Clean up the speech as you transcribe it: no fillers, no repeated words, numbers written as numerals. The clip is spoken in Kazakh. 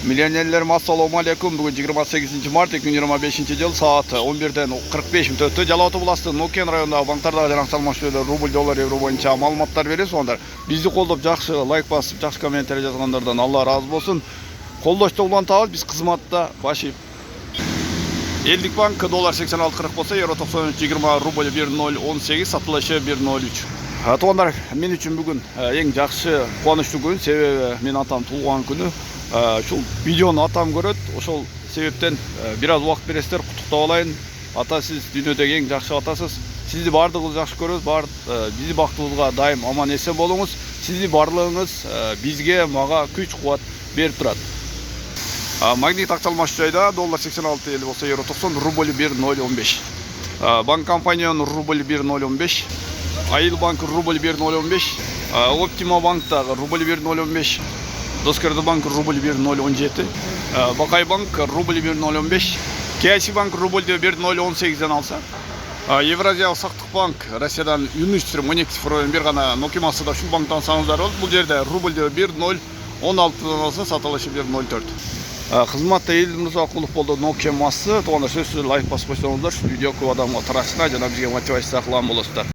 Millionerlerim assalamu alaikum. Bugün 28 mart 2025 yıl saat 11'den 45 minut ötті. Жалауты Буласты Нокен районундағы банктардағы жаңа салмаштыруда рубль, доллар, евро бойынша маалыматтар бересіз. Ондар бізді қолдап жақсы лайк басып, жақсы комментарий жазғандардан Алла разы болсын. Қолдашты улантабыз, біз қызматта башып. Елдік банк доллар 86.40 болса, евро 93.20, рубль 1.018, сатылышы 1.03. Туғандар, мен үшін бүгін ең жақсы қуанышты күн, себебі мен атам туылған күні. Шул видеоны атам көрөт, ошол себептен бираз убакыт бересиздер, куттуктап алайын. Ата, сиз дүйнөдөгү эң жакшы атасыз. Сизди бардыгыбыз жакшы көрөбүз, биздин бактыбызга дайым аман эсен болуңуз. Сиздин барлыгыңыз бизге, мага күч кубат берип турат. Магнит акчалмаш жайда доллар 86.50 болсо, евро 90, рубль 1.015. Банк компаниянын рубль 1.015, Айыл банк рубль 1.015, Оптима банктагы рубль 1.015. Доскерді банк рубль 1.017, Бақай банк рубль 1.015, Кияси банк рубль 1.018-ден алса, Евразия сақтық банк Россиядан 13 цифрмен бір ғана нокимасы да шул банктан саңыздар болды. Бұл жерде рубль 1.016-ден алса, сатылышы 1.04. Қызматта елдің құлық болды нокимасы, тоғанда сөзсіз лайк басып қойсаңыздар, видео көп адамға тарасына, жана бізге мотивация қылған боласыздар.